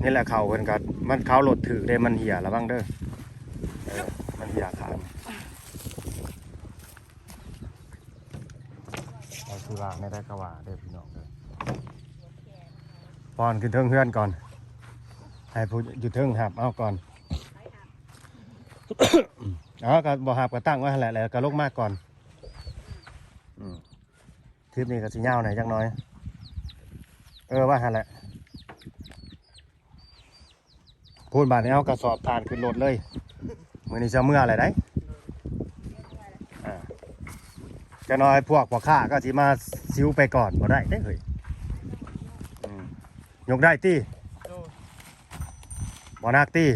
นี่แหละเขาเพิ่นก็มันเขาหลดถือได้มันเหี่ยระวังเด้อมันเหี่ยขาดเอาสุราไม่ได้กว่าเด้อพี่น้องเด้อปอนขึ้นเทิงเฮือนก่อนให้ผู้อยู่เทิงหับเอาก่อนอ๋อก็บ่หับก็ตั้งไว้แหละแล้วก็ลงมากก่อนคลิปนี้ก็สิยาวหน่อยจักหน่อยว่าหั่นแหละพูดบาดนี้เอากระสอบทานขึ้นรถเลยมื้อนี้จะเมื่ออะไรได้จะน้อยพวกพ่อค้าก็สิมาซิวไปก่อนบ่ได้เด้เฮ้ยยกได้ติบ่นักติ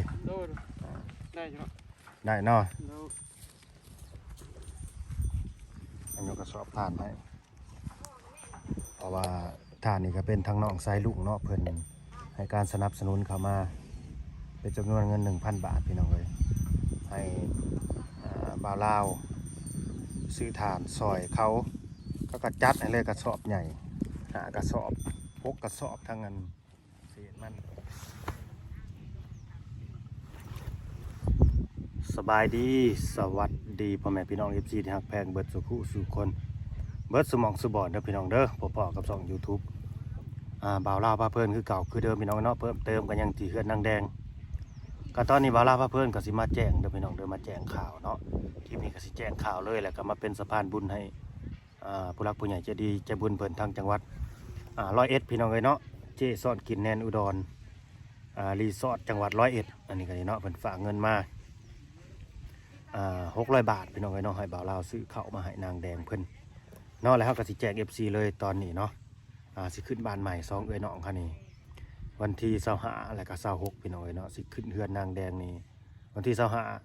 ได้เนาะอันยกกระสอบทานให้เพราะว่าทานนี่ก็เป็นทางน้องไซลุงเนาะเพิ่นให้การสนับสนุนเข้ามาเป็นจำนวนเงิน 1,000 บาทพี่น้องเลยให้บ่าวลาวซื้อทานซอยเขาก็กระจัดให้เลยกระสอบใหญ่กระสอบ6กระสอบทั้งนั้นเศษมันสบายดีสวัสดีพ่อแม่พี่น้อง FC ที่ฮักแพงเบิดสุขุสู่คนเบิดสมองสุบอดเด้อพี่น้องเด้อพอๆกับช่อง YouTube บ่าวลาวพาเพิ่นคือเก่าคือเดิมพี่น้องเนาะเพิ่มเติมกันยังที่เฮือนนางแดงก็ตอนนี้บ่าวลาวพาเพิ่นก็สิมาแจ้งเด้อพี่น้องเด้อมาแจ้งข่าวเนาะทีนี้ก็สิแจ้งข่าวเลยแล้วก็มาเป็นสะพานบุญให้ผู้รักผู้ใหญ่ใจดีใจบุญเพิ่นทางจังหวัด101พี่น้องเอ้ยเนาะเจซ่อนกินแนนอุดรรีสอร์ทจังหวัด101อันนี้ก็นี่เนาะเพิ่นฝากเงินมา600 บาทพี่น้องเอ้ยเนาะให้บ่าวลาวซื้อข้าวมาให้นางแดงเพิ่นเนาะแล้วเฮาก็สิแจก FC เลยตอนนี้เนาะสิขึ้นบ้านใหม่2เอ้ยน้องค่ะนี่วันที่25แล้วก็26พี่น้องเอ้ยเนาะสิขึ้นเฮือนนางแดงนี่วันที่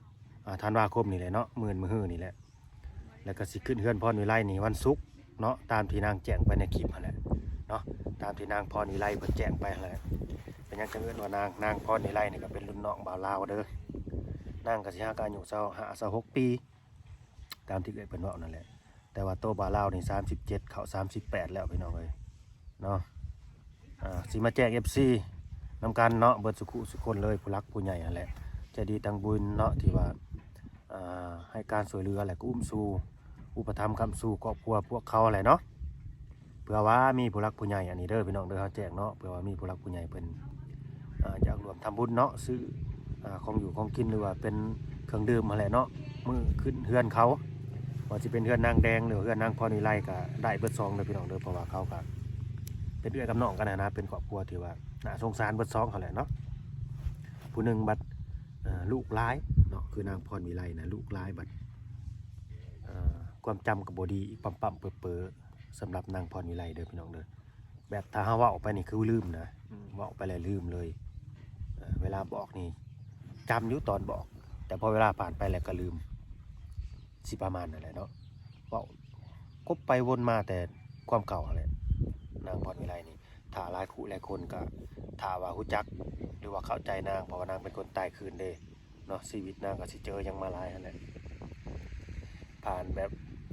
25ธันวาคมนี่แหละเนาะมื้อนี่แหละแล้วก็สิขึ้นเฮือนพรวิไลนี่วันศุกร์เนาะตามที่นางแจ้งไปในคลิปนั่นแหละเนาะตามที่นางพรวิไลเพิ่นแจ้งไปนั่นแหละเป็นหยังจังเอิ้นว่านางพรวิไลนี่ก็เป็นรุ่นน้องบ่าวลาวเด้อนางก็สิหาอายุ25-26 ปีตามที่เอ้ยเพิ่นเว้านั่นแหละแต่ว่าโตบ่าวลาวนี่37เข้า38แล้วพี่น้องเอ้ยเนาะสิมาแจ้ง FC นำกันเนาะเบิดสุขุสุคนเลยผู้รักผู้ใหญ่นั่นแหละใจดีทางบุญเนาะที่ว่าให้การช่วยเหลือแหละก็อุ้มสู่อุปถัมภ์คำสู่ครอบครัวพวกเขาแหละเนาะเผื่อว่ามีผู้รักผู้ใหญ่อันนี้เด้อพี่น้องเด้อเฮาแจ้งเนาะเผื่อว่ามีผู้รักผู้ใหญ่เพิ่นอยากร่วมทำบุญเนาะซื้อของอยู่ของกินหรือว่าเป็นเครื่องดื่มอะไรเนาะมื้อขึ้นเฮือนเขาว่าสิเป็นเฮือนนางแดงหรือเฮือนนางพรวิไลก็ได้เบิดซองเด้อพี่น้องเด้อเพราะว่าเขาก็เป็นเอื้อกับน้องกันนะเป็นครอบครัวที่ว่าน่าสงสารเบิดซองเขาแหละเนาะผู้หนึ่งบัดลูกร้ายเนาะคือนางพรวิไลนะลูกร้ายบัดความจำกับบดีอีกปั๊มเป๋อสำหรับนางพรวิไลเด้อพี่น้องเด้อแบบถ้าเฮาว่าออกไปนี่คือลืมนะว่าออกไปแล้วลืมเลยเวลาบอกนี่จำอยู่ตอนบอกแต่พอเวลาผ่านไปแล้วก็ลืมสิประมาณนั่นแหละเนาะว่าก็ไปวนมาแต่ความเก่าอะไรนางพรวิไลนี่ถ้าหลายคู่หลายคนก็ถ้าว่าฮู้จักหรือว่าเข้าใจนางเพราะว่านางเป็นคนตายคืนเด้เนาะชีวิตนางก็สิเจอยังมาหลายนั่นแหละผ่านแบบ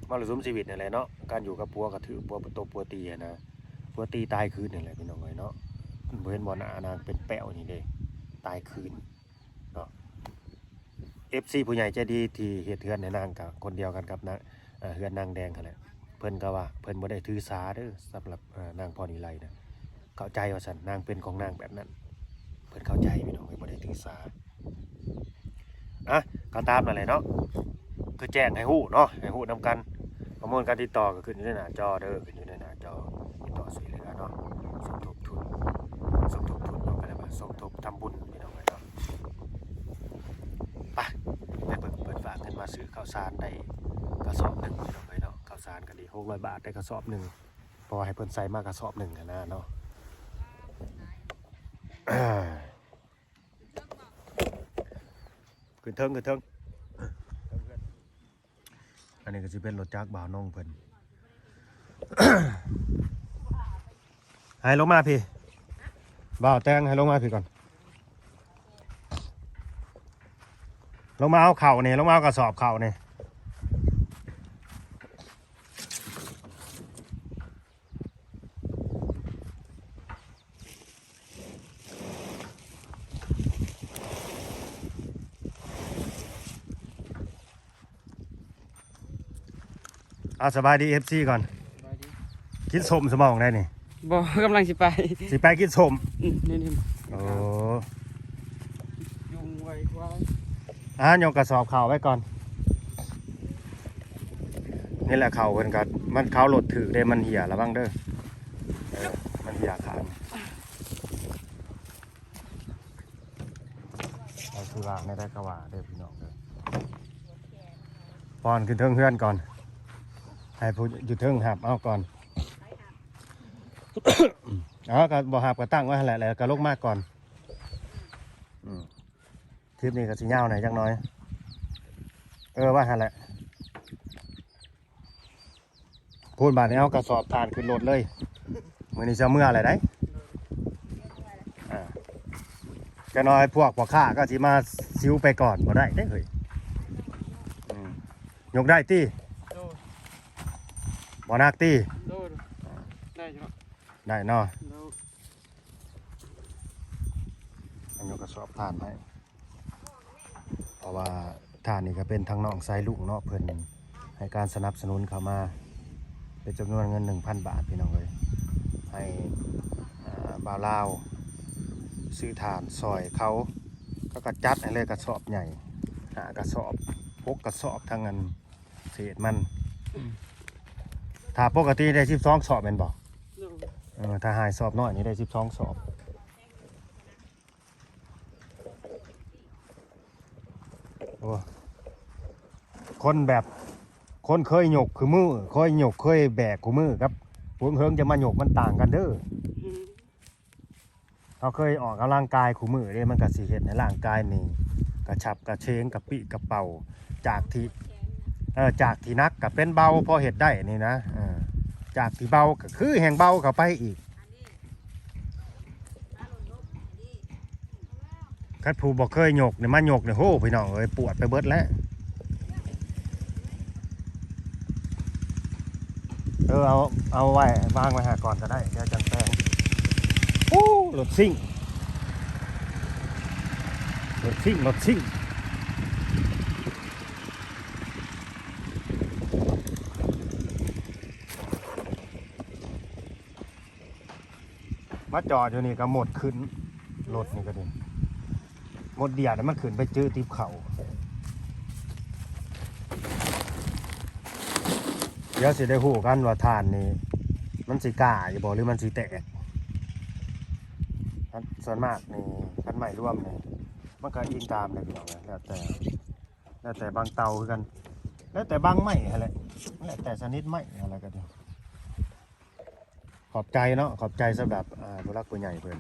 มรสุมชีวิตนั่นแหละเนาะการอยู่กับผัวก็ถือผัวตบผัวตีนะผัวตีตายคืนนั่นแหละพี่น้องเอ้ยเนาะบ่เห็นบ่หน้านางเป็นแป้วนี่เด้ตายคืนเนาะ FC ผู้ใหญ่ใจดีที่เฮ็ดเฮือนให้นางก็คนเดียวกันกับนะเฮือนนางแดงนั่นแหละเพิ่นก็ว่าเพิ่นบ่ได้ถือสาเด้อสำหรับนางพรวิไลนะเข้าใจว่าซั่นนางเป็นของนางแบบนั้นเพิ่นเข้าใจพี่น้องบ่ได้ถือสาก็ตามนั่นแหละเนาะคือแจ้งให้ฮู้เนาะให้ฮู้นำกันข้อมูลการติดต่อก็ขึ้นอยู่ในหน้าจอเด้อขึ้นอยู่ในหน้าจอติดต่อช่วยเหลือเนาะสมทบทุนเนาะก็ได้ว่าสมทบทำบุญพี่น้องเนาะไปเปิดฝากเงินมาซื้อข้าวสารได้กระสอบ1พี่น้องเนาะข้าวสารก็ดี600 บาทได้กระสอบ1พอให้เพิ่นใส่มากระสอบ1นะเนาะขึ้นเทิงอันนี้ก็จะเป็นรถจักรบ่าวนงเพิ่น ให้ลงมาพี่บ่าวแตงให้ลงมาพี่ก่อนลงมาเอาเข่าเนี่ยลงมาเอากระสอบเข่าเนี่ย เอาสบายดี FC ก่อน สบายดี กินสมสมองได้นี่ บ่กำลังสิไป สิไปกินสม นี่ โอ้ ยุงไว้กว่า ยกกระสอบข่าวไว้ก่อนนี่แหละข่าวเพิ่นก็มันข่าวรถถือได้มันเหี่ยระวังเด้อมันเหี่ยขาดเอาสุราไม่ได้กว่าเด้อพี่น้องเด้อปอนขึ้นเทิงเฮือนก่อนให้ผู้อยู่เทิงหับเอาก่อน ก็บ่หับก็ตั้งไว้หั่นแหละแล้วก็ลงมากก่อนคลิปนี้ก็สิยาวหน่อยจักหน่อยว่าหั่นแหละพูดบาดนี้เอากระสอบทานขึ้นรถเลยมื้อนี้จะเมื่ออะไรได้จะน้อยพวกพ่อค้าก็สิมาซิวไปก่อนบ่ได้เด้เฮ้ยยกได้ติ โดด บ่นักติ โดดได้อยู่ ได้เนาะ โดด อันยกกระสอบทานให้เพราะว่าทานนี่ก็เป็นทั้งน้องไซลูกเนาะเพิ่นให้การสนับสนุนเข้ามาเป็นจำนวนเงิน 1,000 บาทพี่น้องเอ้ยให้บ่าวลาวซื้อทานซอยเขาก็กระจัดให้เลยกระสอบใหญ่กระสอบ6กระสอบทั้งเงินเศษมันถ้าปกติได้12สอบแม่นบ่ โดด ถ้าหายสอบน้อยนี่ได้12สอบโอ้คนแบบคนเคยหยกคือมือเคยหยกเคยแบกคือมือครับพวกเฮิงจะมาหยกมันต่างกันเด้อเขาเคยออกกำลังกายคู่มือเนี่ยมันก็สิเห็นในร่างกายนี่กระชับกระเชงกระปิกระเป๋าจากที่นักกับเป็นเบาพอเห็ดได้นี่นะจากที่เบาก็คือแห่งเบาเข้าไปอีกคัดผู้บอกเคยหยกเนี่ยมาหยกเนี่ยโหพี่น้องเอ้ยปวดไปเบิดแล้วเอาไว้วางไว้หาก่อนก็ได้เดี๋ยวจังแปลงโอ้รถซิ่งมาจอดอยู่นี่ก็หมดขึ้นรถนี่ก็ดีหมดเดียดมันขึ้นไปจื้อติบเขาเดี๋ยวสิได้หูกันว่าทานนี่มันสิกล้าอย่าบอกหรือมันสิแตกส่วนมากนี่กันใหม่ร่วมนี่มันก็อิงตามเลยพี่น้องแล้วแต่บางเตาคือกันแล้วแต่บางไม้อะไรแล้วแต่ชนิดไม้อะไรก็ได้ขอบใจเนาะขอบใจสำหรับผู้รักผู้ใหญ่เพิ่น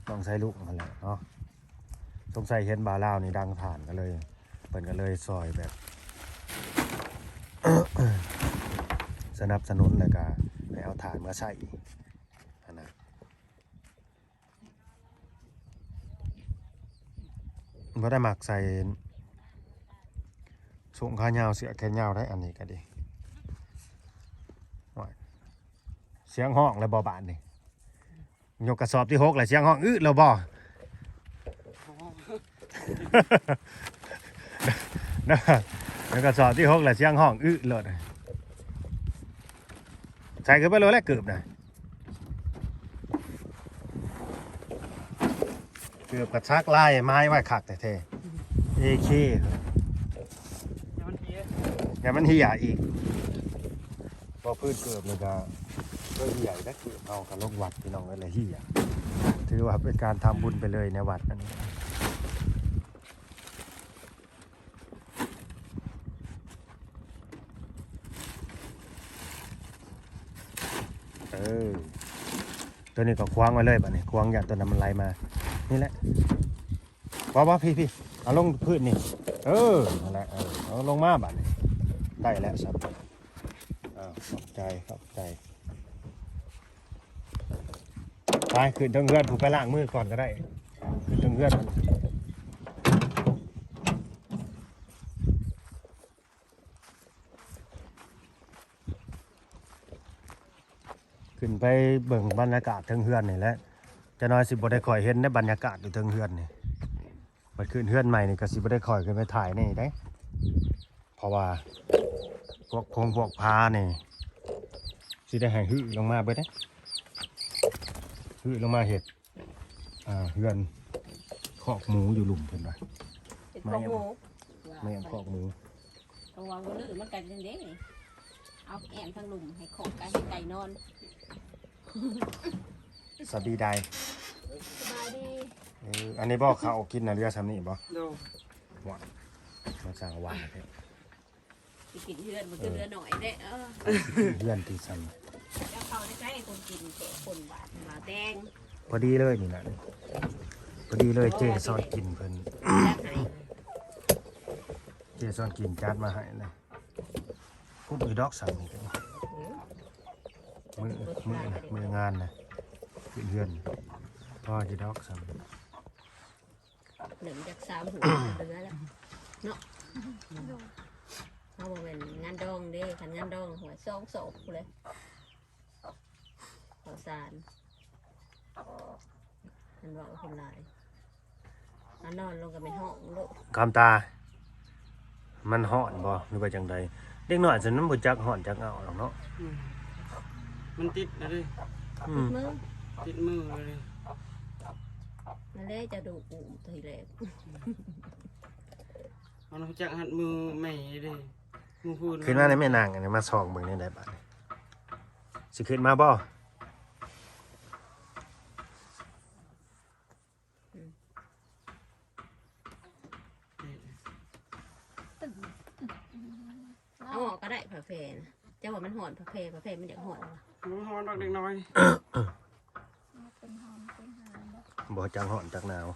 ต้องใช้ลูกอะไรเนาะสงสัยเห็นบาลาวนี่ดังผ่านกันเลยเพิ่นก็เลยซอยแบบ สนับสนุนแล้วก็ไปเอาถ่านมาใส่นะบ่ได้หมักใส่สูงขายาวเสียแขนยาวได้อันนี้ก็ดีเสียงห้องแล้วบ่บานนี่ยกกระสอบที่6แล้วเสียงห้องแล้วบ่นะยกกระสอบที่6แล้วเสียงห้องเลยใส่ขึ้นไปเลยแล้วเกือบนะเกือบกระชักไล่ไม้ไว้ขักแต่เทAK อย่ามันเหี่ยอีกพอพื้นเกือบเลยก็เหี่ยได้เกือบเอากับลงวัดพี่น้องเลยเหี่ยถือว่าเป็นการทำบุญไปเลยในวัดอันนี้ตัวนี้ก็ควางไว้เลยป่ะเนี่ยควางอย่างตัวนั้นมันไหลมานี่แหละว่าพี่เอาลงพื้นนี่นั่นแหละเอาลงมาป่ะเนี่ยได้แล้วครับขอบใจไปขึ้นทางเฮือนผูกไปล้างมือก่อนก็ได้ขึ้นทางเฮือนขึ้นไปเบิ่งบรรยากาศทางเฮือนนี่แหละจะน้อยสิบ่ได้คอยเห็นในบรรยากาศอยู่ทางเฮือนนี่บัดขึ้นเฮือนใหม่นี่ก็สิบ่ได้คอยขึ้นไปถ่ายนี่ได้พ ราะว่าพวกพงพวกพาเนี่ยสิได้ให้หื้อลงมาเบิดเด้หื้อลงมาเห็ดเฮือนคอกหมูอยู่หลุมเพิ่นว่า เป็นของหมู ไม่เอาคอกหมู ระวังว่าลื่นมันกันจังเด้เอาแอนทางหลุมให้ของไก่ให้ไก่นอน สวัสดีใด สบายดี อันนี้บ่เขากินน่ะเรือซ้ำนี่บ่ โดย ว่ามาสั่งหวานแท้ สิกินเฮือนมันคือเรือหน่อยเด้เฮือนที่ซ้ จะเข้าได้ใกล้คนกินเตะคนบาดมาแดง ำพอดีเลยนี่น่ะพอดีเลยเจซอนกินเพิ่น จักให้ เจซอนกินจัดมาให้เลยพูดมือดอกสั่งนี่เด้อมืองานนะกินเฮือนพ่อจะดอกสั่ง หนึ่งจาก3 หัวเรือแล้วเนาะเอาบ่แม่นงานดองเด้คันงานดองหัว2 ศพเลยข้าวสารมันว่าคนหลายอันนอนลงกับเป็นห้องลูก คำตา มันห่อนบ่หรือว่าจังใดเด็กน้อยจะน้ำบ่จักห่อนจักเอาหรอกเนาะ มันติดนะดิ อืม มือ ติดมือเลย นั่นเลยจะดูอุ่มทีแรก มันรู้จักหัดมือใหม่ดิมือพูด ขึ้นมาในแม่นางอันนี้มาส่องเบิ่งนี่ได้บัดนี้สิขึ้นมาบ่ เอาออกก็ได้ผ้าแพรนะเจ้าว่ามันหอนผ้าแพรมันอยากหอนวะ มันฮอนดอกเด็กน้อย บ่จักห่อนจักหนาว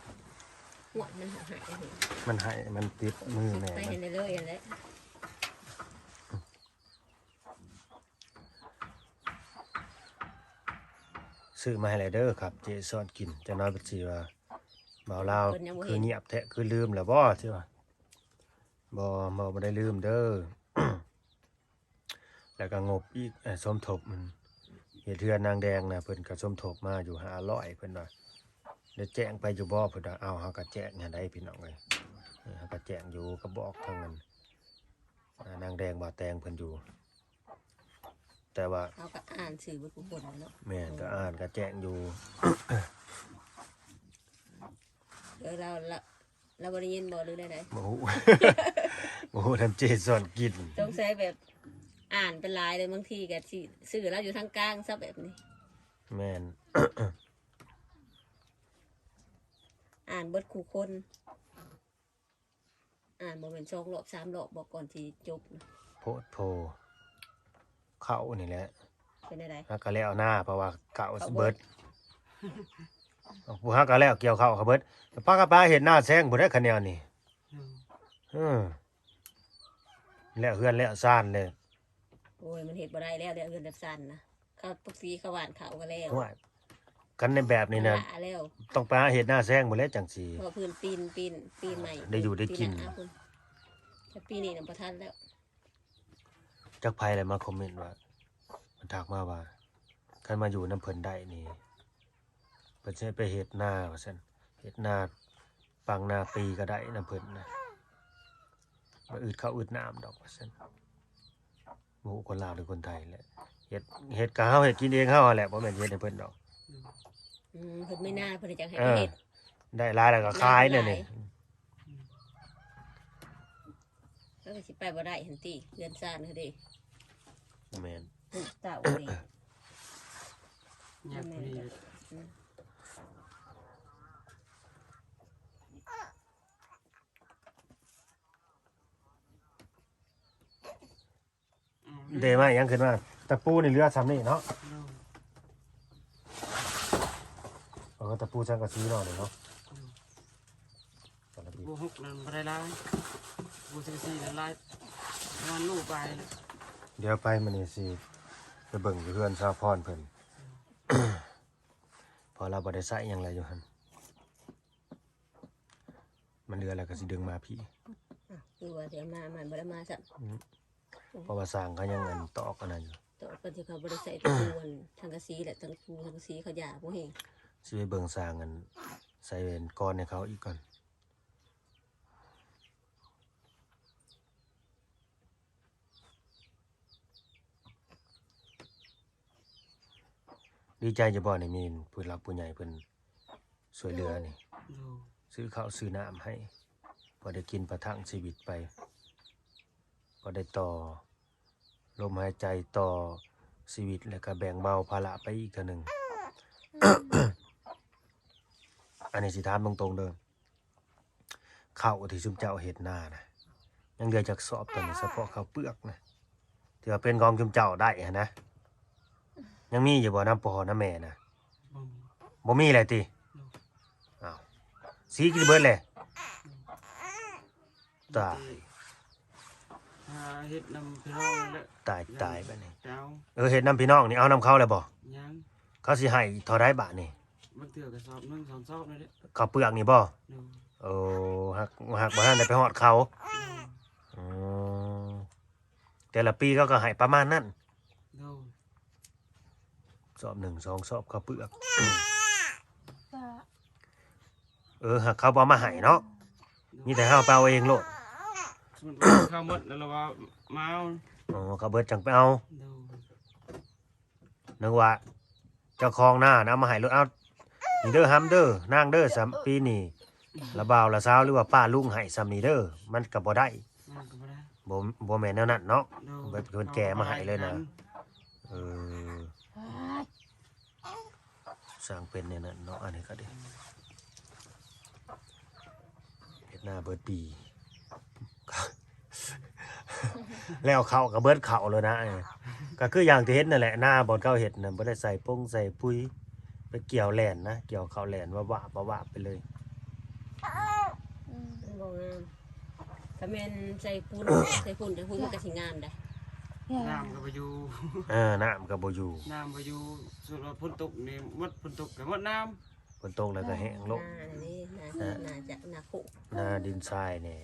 หอนมันหายไปเห็น มันให้มันติดมือแม่ ไป มั เห็น น ได้เลยอันแหละ ซื้อมาให้หลายเด้อครับเจซอนกินจะน้อยเป็นสิว่าเมาลาวคือเงียบแท้คือลืมแล้วบ่ใช่ป่ะบ่ได้ลืมเด้อ แล้วก็งบอีกสมทบมันเฮ็ดเทือนนางแดงน่ะเพิ่นก็สมทบมาอยู่500เพิ่นว่าได้แจ้งไปอยู่บ่เพิ่นว่าเอาเฮาก็แจ้งให้ได้พี่น้องเอ้ยเฮาก็แจ้งอยู่ก็บอกทางนั้นนางแดงบ่าแตงเพิ่นอยู่ แต่ว่า เอาก็อ่านสื่อบนบนเนาะ แม่นก็อ่านก็แจ้งอยู่ เดี๋ยวเราบริยินบ่หรือได้ บ่ฮู้ บ่ฮู้ทำเจซอนกิน ต้องใช้แบบอ่านเป็นลายเลยบางทีก็สิสื่อเราอยู่ทางกลางซะแบบนี้ แม่น อ่านบทคู่คน อ่านบ่เป็น2 รอบ 3 รอบบอกก่อนที่จบนะ โพดโพเข้านี่แหละ เป็นได้ ฮักก็แล้วหน้าเพราะว่าเก่าเบิดผู้ฮักก็แล้วเกี่ยวเข้าเขาเบิดป้ากับป้าเห็นหน้าแซงบ่ได้คะแนนนี่แล้วเฮือนแล้วซ่านเลย โอ้ยมันเฮ็ดบ่ได้แล้วเดี๋ยวเงินแบบสั่นนะเขาปกติเขาหวานเขาก็แล้ว ว่ากันในแบบนี้นะ ละแล้ว ต้องไปหาเห็ดหน้าแซงบ่แล้วจังสิ เพราะพื้นปีนใหม่ ได้อยู่ได้กิน ปีหาคุณแต่ปีนี้น่ะบ่ทันแล้ว จักไผอะไรมาคอมเมนต์ว่ามันทักมาว่าคันมาอยู่น้ำเพิ่นได้นี่เพิ่นสิให้ไปเฮ็ดนาว่าซั่นเฮ็ดนาปังนาปีก็ได้น้ำเพิ่นนะบ่อึดข้าวอึดน้ำดอกว่าซั่นบ่ฮู้คนลาวหรือคนไทยแหละเฮ็ดก็เฮาเฮ็ดกินเองเฮาแหละบ่แม่นเฮ็ดให้เพิ่นดอก เพิ่นไม่น่าเพิ่นจะให้ เอ ไป อ เฮ็ด ได้หลายแล้วก็ขายเนี่ยนี่ แล้วก็สิไปบ่ได้หันติเรือนซ่านเขาเด้ แม่น ลูกเต่าเด้ อยากพอดี เดมายังขึ้นมาตะปูนี่เหลือซ้ำนี่เนาะตะปูสังกะสีเนาะนี่เนาะ บูฮุกนั่นบ่ได้ลายบูสิสีนั่นลายมันลูกไป เดี๋ยวไปมื้อนี้สิไปเบิ่งอยู่เฮือนซาพรเพิ่น พอเราบ่ได้ใส่หยังแล้วอยู่หั่นมันเหลือแล้วก็สิดึงมาพี่ คือว่าเดี๋ยวมามันบ่ได้มาซะ เพราะว่าสร้างเขายังเงินตอกอันนั้นอยู่ ต่อกันที่เขาบ่ได้ใส่ตะปูนทางกะสีและทางปูทางกะสีเขาหยาบ่เฮง สิไปเบิ่งสร้างกันใส่เป็นก้อนให้เขาอีกก่อน ดีใจจะบ่นี่มีผู้หลักผู้ใหญ่เพิ่นช่วยเหลือนี่ ดู ซื้อข้าวซื้อน้ำให้พอได้กินประทังชีวิตไปพอได้ต่อลมหายใจต่อชีวิตแล้วก็แบ่งเบาภาระไปอีกเทื่อหนึง อันนี้สิถามตรงๆเด้อข้าวที่ซุมเจ้าเฮ็ดหน้านะยังเดือจากสอบตัวนี้เฉพาะข้าวเปลือกนะที่ว่าเป็นของซุมเจ้าได้หั้นนะยังมีอยู่บ่น้ำพ่อน้ำแม่นะ บ่มีบ่มีเลยติอ้าวสีกินเบิดเลยตาย หาเฮ็ดนำพี่น้องนั่นแหละ ตายบัดนี้ เจ้า เฮ็ดน้ำพี่น้องนี่เอาน้ำเขาเลยบ่ ยัง เขาสิให้เท่าไดบาทนี่ บางเทื่อก็สอบหนึงสองสอบนั่นแหละ ข้าวเปลือกนี่บ่ ดู โอ้หักบ่ทันได้ไปฮอดเขาอ๋อแต่ละปีเขาก็ให้ประมาณนั้น ดู สอบ1 2สอบข้าวเปลือก ก็ หักเขาบ่เอามาให้เนาะมีแต่เฮาไปเอาเองโลด สมมุติว่าข้าวหมดแล้วเราว่ามาเอา อ๋อเขาเบิดจังไปเอา ดู นึกว่าเจ้าของหน้านะเอามาให้รถเอานี่เด้อฮัมเด้อนางเด้อสามปีนี่ละบ่าวละสาวหรือว่าป้าลุงให้ซ้ำนี่เด้อมันก็บ่ได้ มันก็บ่ได้ บ่แม่นแนวนั้นเนาะ ดู เป็นคนแก่มาให้เลยนะ เออสร้างเป็นแนวนั้นเนาะอันนี้ก็ได้เฮ็ดหน้าเบิดปี แล้วเขาก็เบิดเขาเลยนะก็คืออย่างที่เห็นนั่นแหละหน้าบ่อนเก่าเฮ็ดน่ะบ่ได้ใส่ปงใส่ปุ๋ยไปเกี่ยวแหลนนะเกี่ยวข้าวแหลนว่าไปเลย มันบ่งามถ้าแม่นใส่ปูนใส่ฝุ่นมันก็สิงามได้ น้ำก็บ่อยู่ น้ำก็บ่อยู่ น้ำบ่อยู่สุดว่าฝนตกนี่หมดฝนตกก็หมดน้ำ ฝนตกแล้วก็แห้งลง หน้านี่น่าจะหน้าคุ หน้าดินทรายแน่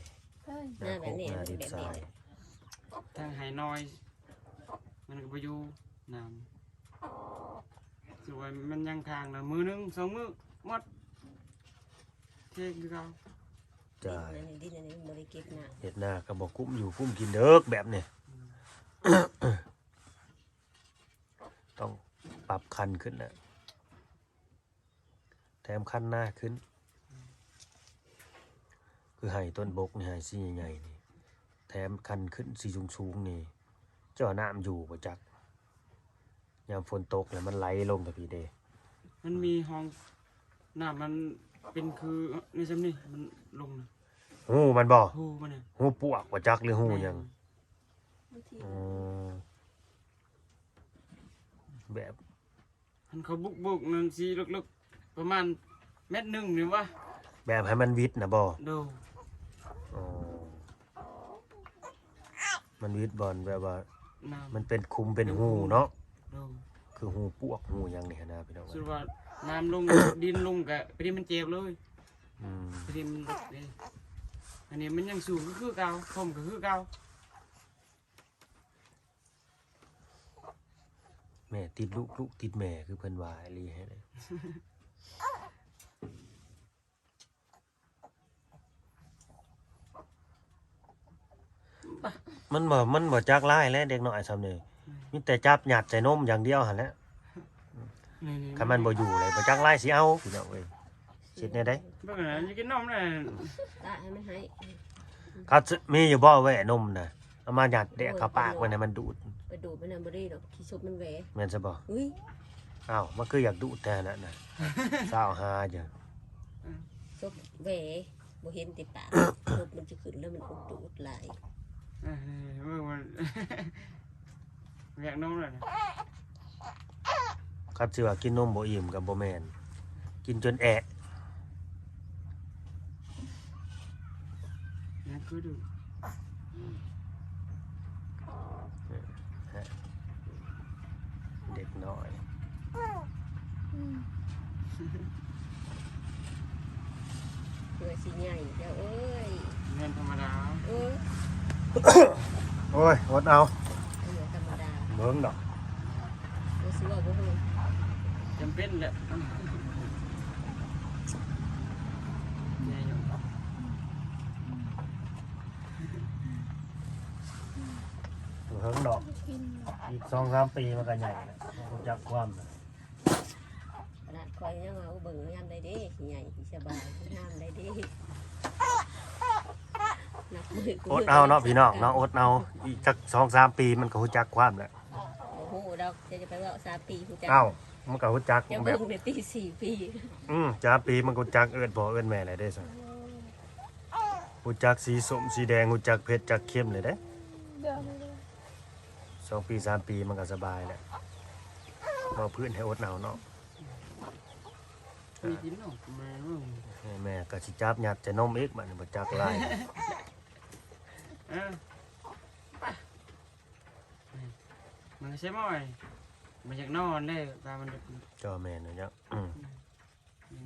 เฮ้ย หน้าโคกหน้าดินทราย ทางไหน้อย มันก็บ่อยู่น้ำสุดว่ามันยังทางน่ะมือหนึงสองมื้อหมดเทคือเก่า จ้า ดินอันนี้บ่ได้เก็บหน้า เฮ็ดหน้าก็บ่คุ้มอยู่คุ้มกินเด้อแบบนี้ ต้องปรับคันขึ้นนะแถมคันหน้าขึ้น คือให้ต้นบกนี่ให้สีใหญ่ๆนี่แถมคันขึ้นสีสูงๆนี่เจ้าน้ำอยู่บ่จักยามฝนตกแล้วมันไหลลงกับพี่เด้ มันมีห้องน้ำมันเป็นคือนี่ซ้ำนี่มันลงนะ หูมันบ่ ฮู้มันน่ะ หูปวกบ่จักหรือหูหยัง บางที อืมแบบ มันเขาบุกนั่นสิลึกๆประมาณเม็ดหนึงนี่วะ แบบให้มันวิดนะบ่ ดู อ๋อมันวิดบอลแบบว่า น้ำ มันเป็นคุมเป็นหูเนาะ ดู คือหูปวกหูหยังนี่นะพี่น้อง สุดว่าน้ำลง ดินลงกะไปดิมันเจ็บเลย อืม ไปดิมันลึกเลยอันนี้มันยังสูงก็คือเก่าผมก็คือเก่า แม่ติดลูกลูกติดแม่คือเพิ่นว่าอีหลีให้เลยมันบ่จักหลายแล้วเด็กน้อยซ้ำนี่มีแต่จับหยัดใส่นมอย่างเดียวหั่นแหละ นี่ คันมันบ่อยู่เลยบ่จักหลายสิเอาพี่น้องเอ้ยเฮ็ดแนวใด เบิ่งนะจะกินนมน่ะ ตาให้มันให้ เขามีอยู่บ่แหวนมน่ะเอามาหยัดแดกเข้าปากไว้ให้มันดูด ไปดูดมันน่ะบ่ได้ดอกขี้ชุบมันแหว แม่นซะบ่ อุ้ย อ้าวมันคืออยากดูดแต่นั่นน่ะสาวหาจ้ะ ชุบแหวบ่เห็นติปากชุบมันจะขึ้นแล้วมันอุดดูดหลาย เบิ่งมัน อยากนมน่ะ ครับสิว่ากินนมบ่อิ่มก็บ่แม่นกินจนแอะ นั่นคือดู เด็กน้อย เพื่อสิใหญ่เด้อเอ้ย เงินธรรมดา เออ โอ้ยอดเอา เพื่อธรรมดา เบิ่งดอก บ่สิว่าบ่ฮู้ จำเป็นแหละใหญ่อยู่ เบิ่งดอก กิน อีก2-3 ปีมันก็ใหญ่แล้วมันก็จักความน่ะ อยยังเอาเบิ่งยามได้เด้สิใหญ่สิสบายสิงามได้เด้นับมือกู อดเอาเนาะพี่น้องเนาะอดเอาอีกสัก2-3 ปีมันก็ฮู้จักความแล้ว โอ้โหดอกจะไปว่า3ปีผู้จัก เอ้ามันก็ฮู้จัก ยัง แบ เบิ่ บ งในปี4ปี จ้าปีมันก็ฮู้จักเอิ้นพ่อเอิ้นแม่เลยเด้ซั่นฮู้จักสีส้มสีแดงฮู้จักเผ็ดจักเค็มเลยเด้ เดี๋ยวไม่ได้ 2 ปี 3 ปีมันก็สบายแหละบ่พื้นให้อดเอาเนาะ มีกินเนาะมาเบิ่ง แม่ก็สิจับยัดจะนมอีกบัดนี้บ่จักหลาย มันใช่ไหมมันอยากนอนได้ตามันอยาก จอแม่นเนี่ย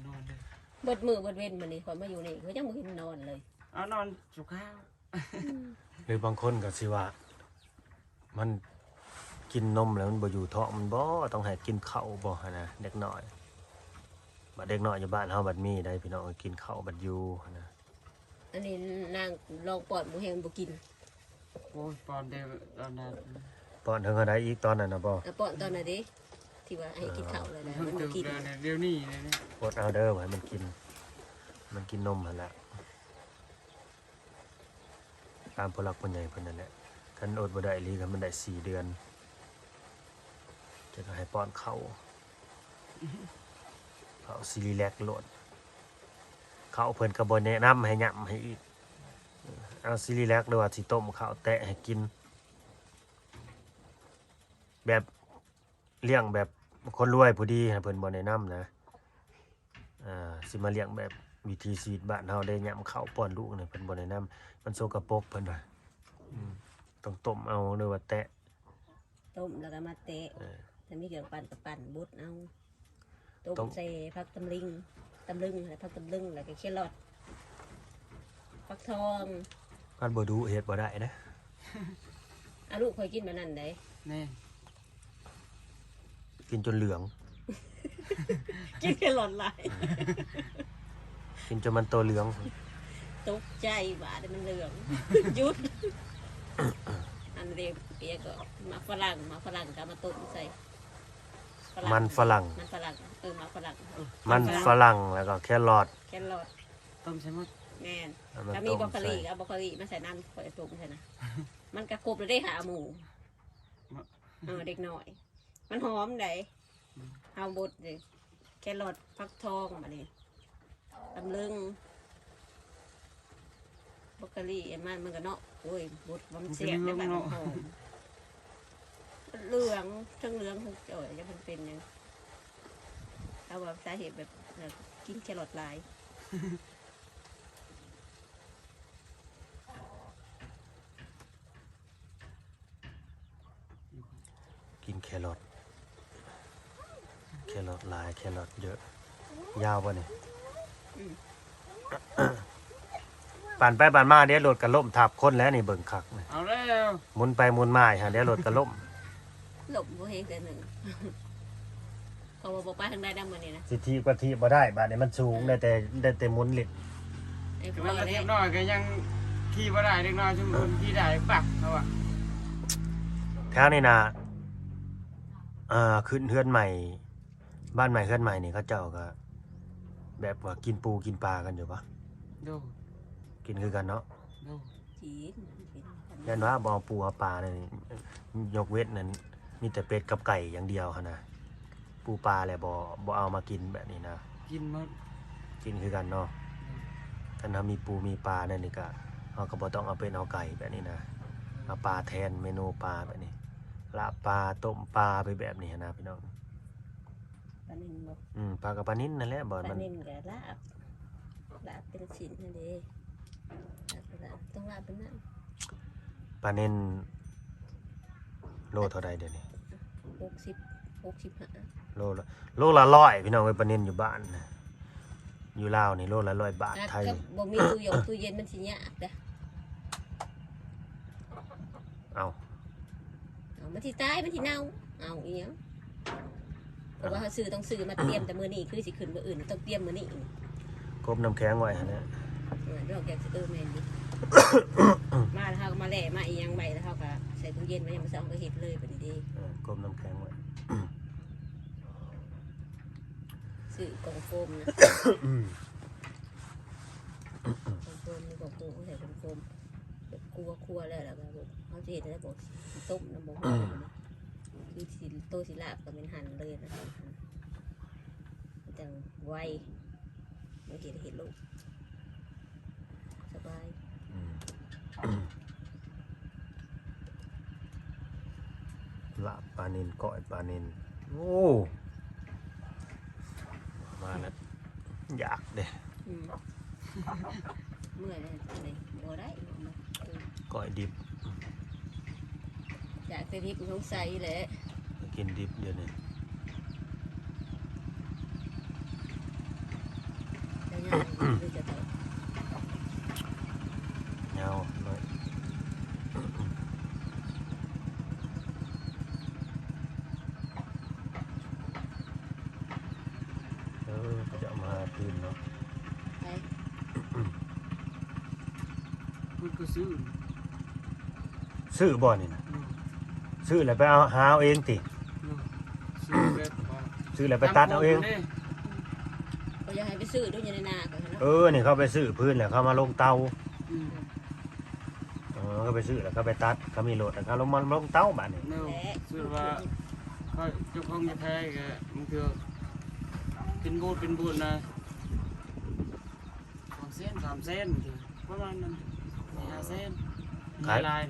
นอนได้ เบิดมือเบิดเว้นมันนี่คนมาอยู่นี่เขายังบ่เห็นนอนเลย เอานอนสุข้าว หรือบางคนก็สิว่า มันกินนมแล้วมันบ่อยู่ท้องมันบ่ต้องให้กินข้าวบ่หั่นนะเด็กน้อยบัดเด็กน้อยอยู่บ้านเฮาบัดมีได้พี่น้องกินข้าวบัดอยู่หั่นนะ อันนี้นางลองปอดบ่แฮงบ่กิน โอ้ยปอนเดียวตอนนั้น ป้อนถึงอันใดอีกตอนนั้นน่ะบ่ แล้วปอดตอนนั้นดิที่ว่าให้กินข้าวเลยนะ เพิ่ง มัน ถึ บ่ ง กิน เดี๋ยวนี้เลยนี่ อดเอาเด้อไว้มันกิน มันกินนมหั่นแหละตามผู้หลักผู้ใหญ่เพิ่นนั่นแหละคันอดบ่ได้อีหลีก็มันได้4 เดือนจะก็ให้ป้อนข้าวข้าวซีรีแลกโลดข้าวเพิ่นก็บ่แนะนำให้ย่ํให้อีกเอาซีรีแลกหรือว่าสิต้มข้าวแตะให้กิน แบบเลี้ยงแบบคนรวยผู้ดีให้เพิ่นบ่แนะนำนะสิมาเลี้ยงแบบวิธีชีวิตบ้านเฮาได้ย่ํข้าวป้อนลูกนี่เพิ่นบ่แนะนำมันโสกปรกเพิ่นว่าต้องต้มเอาหรือว่าแตะ ต้มแล้วก็มาเตะ เออ ถ้ามีเครื่องปั่นก็ปั่นบุดเอาต้มใส่ผักตำลึงแล้วผักตำลึงแล้วก็แครอทฟักทอง คันบ่ดูเฮ็ดบ่ได้นะ อาลูกเคยกินแบบนั้นได้ นี่ กินจนเหลือง กินแครอทหลาย กินจนมันตัวเหลือง ตกใจว่าแต่มันเหลือง หยุดอันเรียกเปียก็มาฝรั่งก็เอามาต้มใส่ มันฝรั่ง มันฝรั่งมาฝรั่ง มันฝรั่งแล้วก็แครอท แครอท ต้มใช่ไหม แม่น เอามา ถ้ามี ต้ม บรอกโค ใส่ ลีก็เอาบรอกโคลีมาใส่น้ำต้มใส่นะมันกระกบเลยได้หาหมูเด็กหน่อย มันหอมได้เอาบดเลยแครอทฟักทองมาเลยตำลึงบรอกโคลีมันก็เนาะโอ้ยบดมันเสียบได้แบบมันหอมเหลืองทั้งเหลืองทั้งจ่อยจะมันเป็นยังเอาแบบสาเหตุแบบกินแครอทหลาย กินแครอทหลายแครอทเยอะ ยาวป่ะเนี่ยปั่นไปปั่นมาเดี๋ยวรถกระล่มทับคนแล้วนี่เบิ่งคักนี่ เอาแล้ว หมุนไปหมุนมาฮะเดี๋ยวรถกระล่ม หลบบ่เฮงแต่หนึ่ง เขาบอกไปทางใดดังมันนี่นะ สิทีกว่าทีบ่ได้บาดนี้มันสูงได้แต่หมุนเล็ด ไอ้ คือ พ่ มั อน กระ เนี่ เทีย ย มน้อยก็ยังขี่บ่ได้เล็กน้อยชั่วโมงขี่ได้ปักเขาอ่ะ แถวนี้นะขึ้นเฮือนใหม่ บ้านใหม่เฮือนใหม่นี่เขาเจ้าก็ แบบว่ากินปูกินปลากันอยู่ปะ ดู กินคือกันเนาะ ดู จีน ยันว่าบ่เอาปูเอาปลาเนี่ยยกเว้นนั้นมีแต่เป็ดกับไก่อย่างเดียวค่ะนะปูปลาแหละบ่เอามากินแบบนี้นะ กินหมด กินคือกันเนาะถ้ามีปูมีปลานั่นนี่ก็เราก็บ่ต้องเอาเป็ดเอาไก่แบบนี้นะเอาปลาแทนเมนูปลาแบบนี้ลาบปลาต้มปลาไปแบบนี้นะพี่น้อง ปลานินบอก ปลากับปลานิ่นนั่นแหละบ่ ปลา มัน นินกับลาบเป็นชิ้นนั่นเองต้องลาบเป็นนั่น ปลานิ่นโลเท่าใดเดี๋ยวนี้ 65 โลละ100พี่น้องเอ้ยปลานิ่นอยู่บ้านนะอยู่ลาวนี่โลละ100 บาทไทย ก็บ่มีตู้เย็นมันสิยากเด้อ เอา มันสิตายมันสิเน่าเอาอีหยังเพราะว่าเขาต้องซื้อมาเตรียมแต่มื้อนี้คือสิขึ้นมื้ออื่นต้องเตรียมมื้อนี้ กบน้ำแข็งไว้หั่นแหละ ดอกแกแม่นดิมาแล้วเขาก็มาแล่มาอีหยังใบแล้วเขาก็ใส่ตู้เย็นไว้ยังบ่ซ่องก็เฮ็ดเลยบัดนี้เด้ กบน้ำแข็งไว้ ส ซื้อกล่องโฟมนะกล่องโฟมนี่บอกกูใส่กล่องโฟมแบบกลัวแล้วแบบเขาจะเห็นแล้วบอกต้มน้ำบอกคือสิโตสิลาบก็เป็นหั่นเลยนะจังไวไม่เห็นลูกสบาย ลาบปลานิลก้อยปลานิลโอ้มาแล้วอยากเด้ เมื่อยเลยบ่ได้ ก้อยดิบ อยากไปที่กูสงสัยแหละ กินดิบเดี๋ยวนี้ แล้วยังคือจะต่อ เงาหน่อยจะมาคืนเนาะ ไป มันก็ซื้อ ซื้อบ่อนี่นะซื้อแล้วไปเอาหาเอาเองติ ซื้อแบบว่า ซื้อแล้วไปตัดเอาเอง เขาอยากให้ไปซื้อด้วยอยู่ในนาก่อนนะ นี่เขาไปซื้อพื้นแล้วเขามาลงเตา อืม เขาไปซื้อแล้วเขาไปตัดเขามีโหลดแล้วเขาลงมาลงเตาบ้านนี่ เนาะซื้อว่าเขาเจ้าของจะแพ้ก็มันคือเป็นบูดนะ3 เส้นประมาณนั้น5 เส้นลาย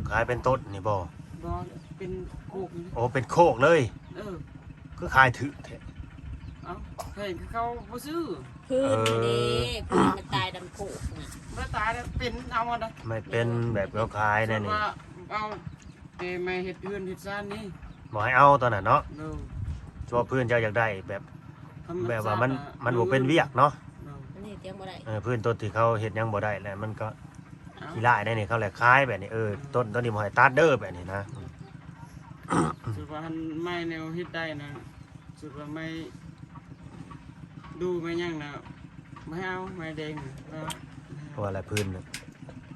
ขายเป็นต้นนี่บ่ บ่เป็นโคกนี่ โอ้เป็นโคกเลย คือขายถือแท้ เอ้าเห็นเขาบ่ซื้อ พื้นนี่พื้นมันตายดำโขกนะ เมื่อตายแล้วเป็นเอามาได้ ไม่เป็นแบบเขาขายนั่นนี่ ว่าเอาแต่ไม่เฮ็ดเฮือนเฮ็ดซ่านนี่ บ่ให้เอาตอนนั้นเนาะ เนาะ ชัวพื้นเจ้าอยากได้แบบ ธรรมชติ แบบว่ามันบ่เป็นเวียกเนาะ เนาะ อันนี้เตรียมบ่ได้ พื้นต้นที่เขาเฮ็ดหยังบ่ได้แล้วมันก็ เอา ขี้ร้ายได้นี่เขาแหละขายแบบนี้ต้นนี้บ่ให้ตัดเด้อแบบนี้นะ สุดว่าหันไม่แนวเฮ็ดได้นะสุดว่าไม่ดูไม่ยังนะไม่เอาไม่แดงนะ เพราะว่าอะไรพื้นน่ะ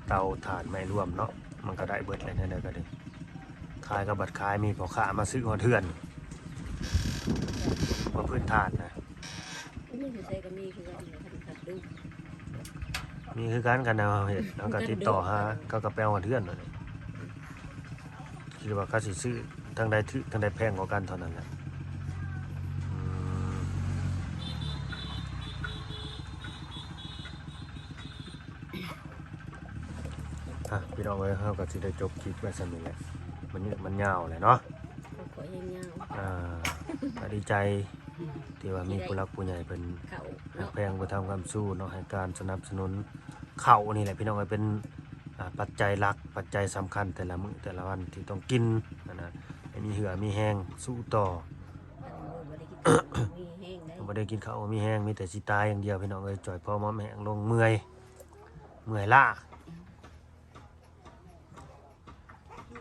เตาถ่านไม่รวมเนาะมันก็ได้เบิดเลยนั่นก็ได้ขายก็บัดขายมีพ่อค้ามาซื้อฮอดเทือนเพราะพื้นถ่านนะ นี่คือใส่ก็มีคือว่ามันขัดดู มีคือกันกันนะเฮ็ดแล้วก็ติดต่อหาก็กระแปลฮอดเทือนนั่นแหละคิดว่าเขาสิซื้อทางใดถือทางใดแพงกว่ากันเท่านั้นแหละพี่น้องเอ้ยเขาก็สิได้จบคลิปไว้ซั่นนี่แหละมันยาวเลยเนาะ ขอยังเงา ก็ดีใจที่ว่ามีผู้รักผู้ใหญ่เป็น เขา หัก เนาะ แพงไปทำความสู้เนาะให้การสนับสนุนข้าวนี่แหละพี่น้องเอ้ยเป็นปัจจัยหลักปัจจัยสำคัญแต่ละมื้อแต่ละวันที่ต้องกินนะให้มีเหือมีแห้งสู้ต่อ มีแห้งได้ บ่ได้กินข้าวมีแห้งมีแต่สิตายอย่างเดียวพี่น้องเอ้ยจ่อยพอมาแห้งลงเมื่อยล้า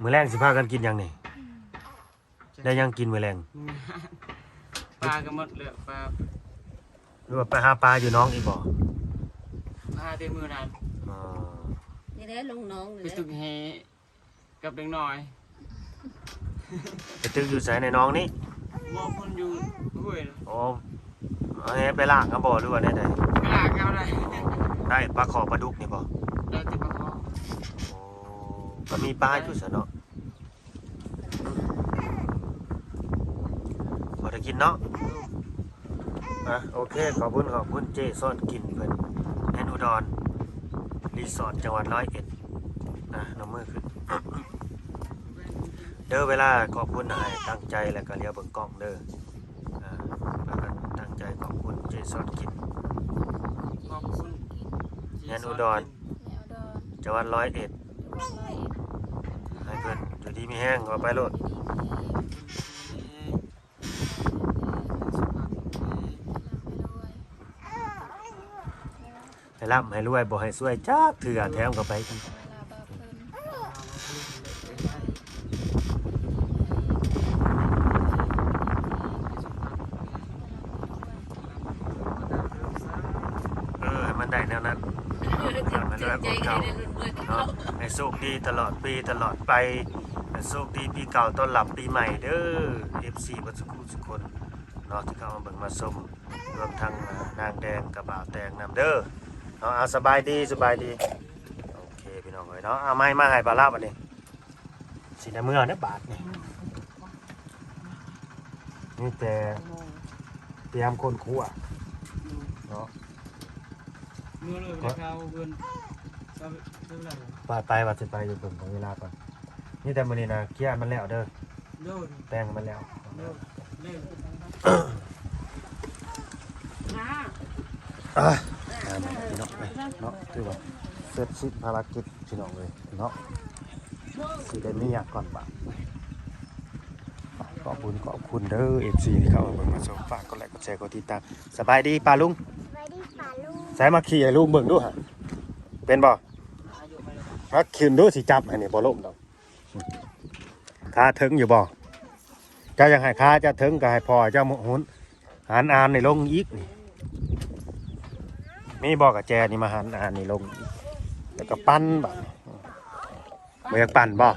มื้อแรงสิพากันกินหยังนี่ได้หยังกินมื้อแรง ปลาก็หมดเลยปลา หรือว่าไปหาปลาอยู่น้องอีกบ่ ปลาเต็มมือนั่น อ๋อ นี่แหละลงน้อง ไป นี่ ตึกแฮกับเด็กน้อย ไปตึกอยู่ไสในน้องนี่ บ่คนอยู่ห้วย อ๋อเอาให้ไปล้างกันบ่หรือว่าได้ กลากเอาได้ ได้ปลาขอปลาดุกนี่บ่ ได้แต่ปลาคอ โอ้ก็มีปลาอยู่ซะเนาะพอได้กินเนาะโอเคขอบคุณเจซ่อนกินเพิ่นแอนอุดรรีสอร์ทจังหวัด101น้ำมือขึ้น เด้อเวลาขอบคุณให้ตั้งใจแล้วก็เลี้ยวเบิ่งกล้องเด้อแล้วก็ตั้งใจขอบคุณเจซ่อนกิน ขอบคุณ แอนอุดร แนวดอน จังหวัด101 ร้อย ให้เพิ่นอยู่ดีมีแห้งเอาไปโลด ให้ร่ำให้รวยบ่ให้ซวยจักเถื่อแถมก็ไปกัน เวลาบาเพิ่น ให้มันได้แนวนั้น ใจก็ได้รุ่นๆ เนาะให้โชคดีตลอดปีตลอดไปให้โชคดีปีเก่าต้อนรับปีใหม่เด้อ FC บัดสุขุทุกคน เนาะที่เข้ามาเบิ่งมาชมรวมทั้งนางแดงกับบ่าวแตงนำเด้อเนาะเอาสบายดีโอเคพี่น้องเอ้ยเนาะเอาไม้มาให้บ่าวลาบัดนี้สิได้มื้อเด้อบาทนี่นี่แต่เตรียมคนครัวเนาะ มือเลยจะเข้าเพิ่นเอาเท่าไหร่ ไปว่าสิไปอยู่เบิ่งของเวลาก่อนนี่แต่มื้อนี้นะเคลียร์มันแล้วเด้อ โดน แต่งมันแล้ว โดนเล่น นะ พี่น้องเลยเนาะคือว่าเสร็จสิ้นภารกิจพี่น้องเลยเนาะสิได้มีอยากก่อนบ่าขอบคุณเด้อ FC ที่เข้ามาเบิ่งมาชมฝากกดไลค์กดแชร์กดติดตามสบายดีป้าลุง สวัสดีป่าลูก ใส่มาขี่ให้ลุงเบิ่งดูฮะเป็นบ่มาขึ้นดูสิจับอันนี้บ่ล้มดอกขาถึงอยู่บ่เจ้ายังให้ขาจะถึงก็ให้พ่อเจ้าหุนหันอานนี่ลงอีกนี่มีบอกกับแจนี่มาหันอานนี่ลงอีกแล้วก็ปั้นบ่บ่อยากปั้นบ่